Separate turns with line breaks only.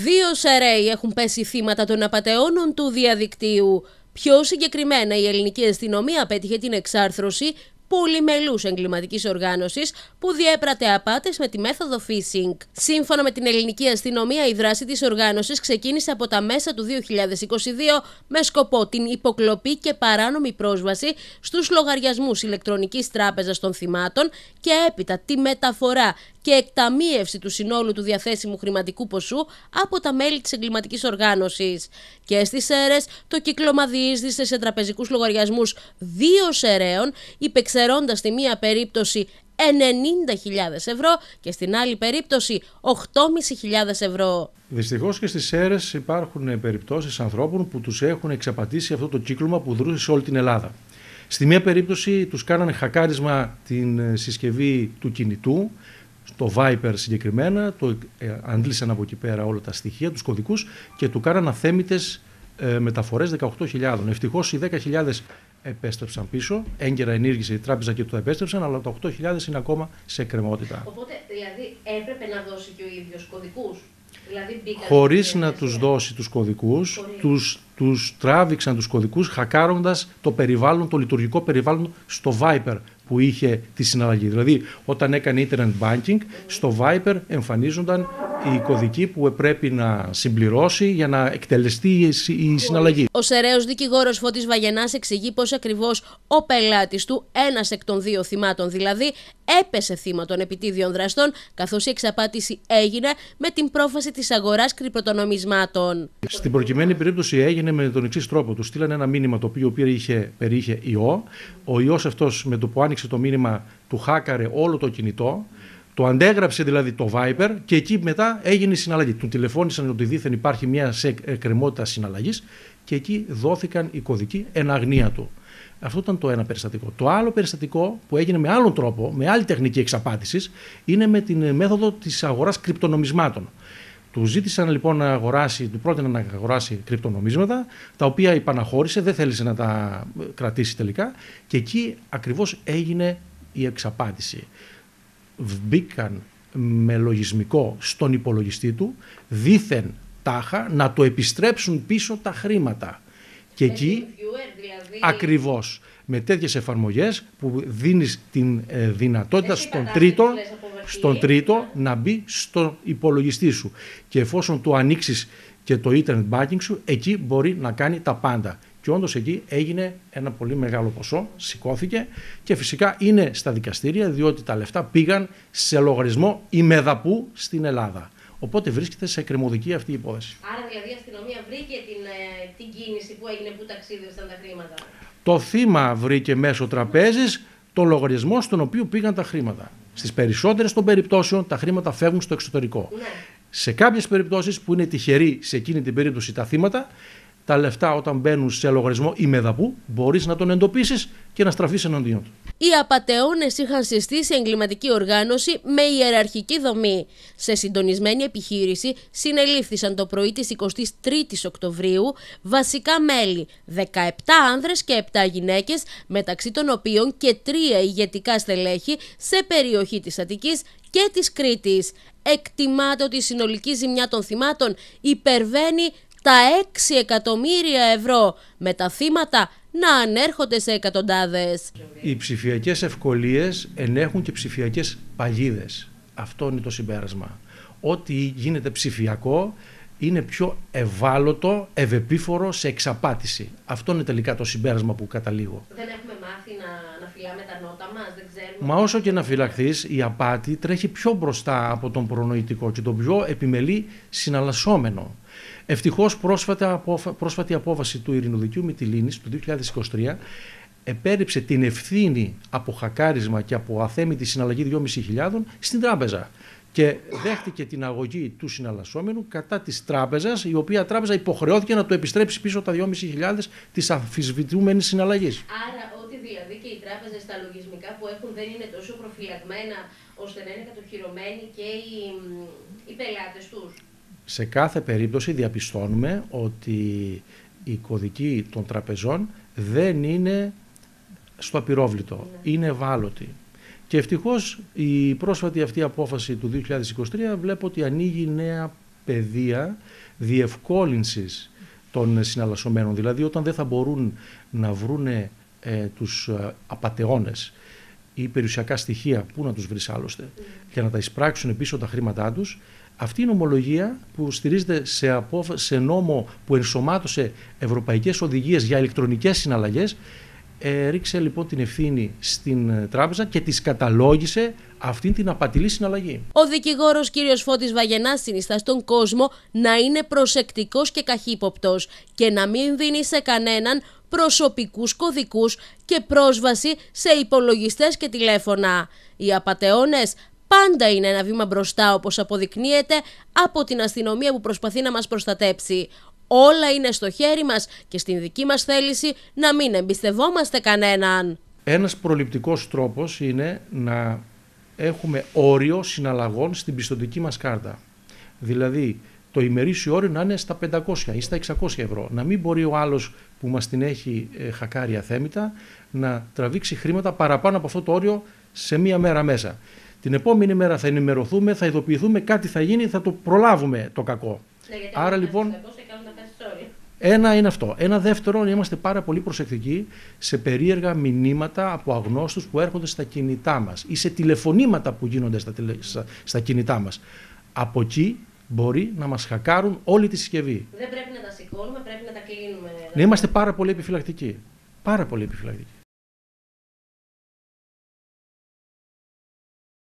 Δύο σεραίοι έχουν πέσει θύματα των απατεώνων του διαδικτύου. Πιο συγκεκριμένα, η ελληνική αστυνομία πέτυχε την εξάρθρωση πολυμελούς εγκληματικής οργάνωσης που διέπρατε απάτες με τη μέθοδο phishing. Σύμφωνα με την ελληνική αστυνομία, η δράση της οργάνωσης ξεκίνησε από τα μέσα του 2022 με σκοπό την υποκλοπή και παράνομη πρόσβαση στους λογαριασμούς ηλεκτρονικής τράπεζας των θυμάτων και έπειτα τη μεταφορά και εκταμείευση του συνόλου του διαθέσιμου χρηματικού ποσού από τα μέλη της εγκληματικής οργάνωσης. Και στις αίρες, το κύκλωμα διείσδησε σε τραπεζικούς λογαριασμούς δύο σεραίων, υπεξαιρώντας στη μία περίπτωση 90.000 ευρώ και στην άλλη περίπτωση 8.500 ευρώ.
Δυστυχώς και στις αίρες υπάρχουν περιπτώσεις ανθρώπων που τους έχουν εξαπατήσει αυτό το κύκλωμα που δρούσε σε όλη την Ελλάδα. Στη μία περίπτωση τους κάνανε χακάρισμα την συσκευή του κινητού, το Viper συγκεκριμένα, το αντλήσαν από εκεί πέρα όλα τα στοιχεία, τους κωδικούς και του κάναν αθέμητες μεταφορές 18.000. Ευτυχώς οι 10.000 επέστρεψαν πίσω, έγκαιρα ενήργησε η τράπεζα και το επέστρεψαν, αλλά τα 8.000 είναι ακόμα σε εκκρεμότητα.
Οπότε, δηλαδή, έπρεπε να δώσει και ο ίδιος κωδικούς. Δηλαδή,
χωρίς να τους δώσει τους κωδικούς, τους τράβηξαν τους κωδικούς χακάροντας το περιβάλλον, το λειτουργικό περιβάλλον στο Viper που είχε τη συναλλαγή. Δηλαδή, όταν έκανε internet banking, στο Viper εμφανίζονταν οι κωδικοί που πρέπει να συμπληρώσει για να εκτελεστεί η συναλλαγή.
Ο σεραίος δικηγόρος Φώτης Βαγενάς εξηγεί πως ακριβώς ο πελάτης του, ένας εκ των δύο θυμάτων δηλαδή, έπεσε θύμα των επιτίδιων δραστών, καθώς η εξαπάτηση έγινε με την πρόφαση της αγοράς κρυπτονομισμάτων.
Στην προκειμένη περίπτωση έγινε με τον εξής τρόπο. Του στείλανε ένα μήνυμα το οποίο περιείχε ιό. Ο ιός αυτός, με το που άνοιξε το μήνυμα, του χάκαρε όλο το κινητό. Το αντέγραψε δηλαδή το Viper και εκεί μετά έγινε η συναλλαγή. Του τηλεφώνησαν ότι δήθεν υπάρχει μια εκκρεμότητα συναλλαγής και εκεί δόθηκαν οι κωδικοί εν αγνία του. Αυτό ήταν το ένα περιστατικό. Το άλλο περιστατικό που έγινε με άλλον τρόπο, με άλλη τεχνική εξαπάτησης, είναι με την μέθοδο της αγοράς κρυπτονομισμάτων. Του ζήτησαν λοιπόν να αγοράσει, του πρότειναν να αγοράσει κρυπτονομίσματα, τα οποία υπαναχώρησε, δεν θέλησε να τα κρατήσει τελικά και εκεί ακριβώς έγινε η εξαπάτηση. Μπήκαν με λογισμικό στον υπολογιστή του, δήθεν τάχα να το επιστρέψουν πίσω τα χρήματα. Και εκεί δηλαδή... ακριβώς με τέτοιες εφαρμογές που δίνεις την δυνατότητα στον τρίτο να μπει στον υπολογιστή σου. Και εφόσον του ανοίξεις και το internet banking σου, εκεί μπορεί να κάνει τα πάντα. Και όντως εκεί έγινε ένα πολύ μεγάλο ποσό, σηκώθηκε και φυσικά είναι στα δικαστήρια διότι τα λεφτά πήγαν σε λογαριασμό ημεδαπού στην Ελλάδα. Οπότε βρίσκεται σε εκκρεμωδική αυτή η υπόθεση.
Άρα δηλαδή η αστυνομία βρήκε την κίνηση που έγινε, που ταξίδευσαν τα χρήματα.
Το θύμα βρήκε μέσω τραπέζης το λογαριασμό στον οποίο πήγαν τα χρήματα. Στις περισσότερες των περιπτώσεων τα χρήματα φεύγουν στο εξωτερικό. Ναι. Σε κάποιες περιπτώσεις που είναι τυχεροί σε εκείνη την περίπτωση τα θύματα, τα λεφτά όταν μπαίνουν σε λογαριασμό ημεδαπού μπορείς να τον εντοπίσεις και να στραφείς εναντίον του.
Οι απατεώνες είχαν συστήσει εγκληματική οργάνωση με ιεραρχική δομή. Σε συντονισμένη επιχείρηση συνελήφθησαν το πρωί της 23ης Οκτωβρίου βασικά μέλη, 17 άνδρες και 7 γυναίκες, μεταξύ των οποίων και 3 ηγετικά στελέχη σε περιοχή της Αττικής και της Κρήτης. Εκτιμάται ότι η συνολική ζημιά των θυμάτων υπερβαίνει τα 6 εκατομμύρια ευρώ, με τα θύματα να ανέρχονται σε εκατοντάδες.
Οι ψηφιακές ευκολίες ενέχουν και ψηφιακές παγίδες. Αυτό είναι το συμπέρασμα. Ό,τι γίνεται ψηφιακό είναι πιο ευάλωτο, ευεπίφορο σε εξαπάτηση. Αυτό είναι τελικά το συμπέρασμα που καταλήγω.
Δεν έχουμε μάθει να φυλάμε τα νότα μας, δεν ξέρουμε.
Μα όσο και να φυλαχθείς, η απάτη τρέχει πιο μπροστά από τον προνοητικό και τον πιο επιμελή συναλλασσόμενο. Ευτυχώς πρόσφατη απόφαση του Ειρηνοδικείου Μυτιλήνης του 2023 επέριψε την ευθύνη από χακάρισμα και από αθέμητη συναλλαγή 2.500 στην τράπεζα και δέχτηκε την αγωγή του συναλλασσόμενου κατά της τράπεζας, η οποία τράπεζα υποχρεώθηκε να του επιστρέψει πίσω τα 2.500 της αμφισβητούμενης συναλλαγής.
Άρα ότι δηλαδή και οι τράπεζες στα λογισμικά που έχουν δεν είναι τόσο προφυλαγμένα ώστε να είναι κατοχυρωμένοι και οι πελάτες τους.
Σε κάθε περίπτωση διαπιστώνουμε ότι οι κωδικοί των τραπεζών δεν είναι στο απειρόβλητο, είναι ευάλωτοι. Και ευτυχώς η πρόσφατη αυτή απόφαση του 2023 βλέπω ότι ανοίγει νέα πεδία διευκόλυνσης των συναλλασσομένων. Δηλαδή όταν δεν θα μπορούν να βρούνε τους απατεώνες ή περιουσιακά στοιχεία, πού να τους βρεις άλλωστε, για να τα εισπράξουν πίσω τα χρήματά τους, αυτή η νομολογία που στηρίζεται σε νόμο που ενσωμάτωσε ευρωπαϊκές οδηγίες για ηλεκτρονικές συναλλαγές, ρίξε λοιπόν την ευθύνη στην τράπεζα και της καταλόγησε αυτήν την απατηλή συναλλαγή.
Ο δικηγόρος κ. Φώτης Βαγενάς συνιστά στον κόσμο να είναι προσεκτικός και καχύποπτος και να μην δίνει σε κανέναν προσωπικούς κωδικούς και πρόσβαση σε υπολογιστές και τηλέφωνα. Οι απατεώνες πάντα είναι ένα βήμα μπροστά, όπως αποδεικνύεται από την αστυνομία που προσπαθεί να μας προστατέψει. Όλα είναι στο χέρι μας και στην δική μας θέληση να μην εμπιστευόμαστε κανέναν.
Ένας προληπτικός τρόπος είναι να έχουμε όριο συναλλαγών στην πιστωτική μας κάρτα. Δηλαδή το ημερήσιο όριο να είναι στα 500 ή στα 600 ευρώ. Να μην μπορεί ο άλλος που μας την έχει χακάρει αθέμητα να τραβήξει χρήματα παραπάνω από αυτό το όριο σε μία μέρα μέσα. Την επόμενη μέρα θα ενημερωθούμε, θα ειδοποιηθούμε, κάτι θα γίνει, θα το προλάβουμε το κακό. Άρα λοιπόν, ένα είναι αυτό. Ένα δεύτερο, είμαστε πάρα πολύ προσεκτικοί σε περίεργα μηνύματα από αγνώστους που έρχονται στα κινητά μας ή σε τηλεφωνήματα που γίνονται στα κινητά μας. Από εκεί μπορεί να μας χακάρουν όλη τη συσκευή.
Δεν πρέπει να τα σηκώνουμε, πρέπει να τα κλείνουμε.
Να είμαστε πάρα πολύ επιφυλακτικοί. Πάρα πολύ επιφυλακτικοί.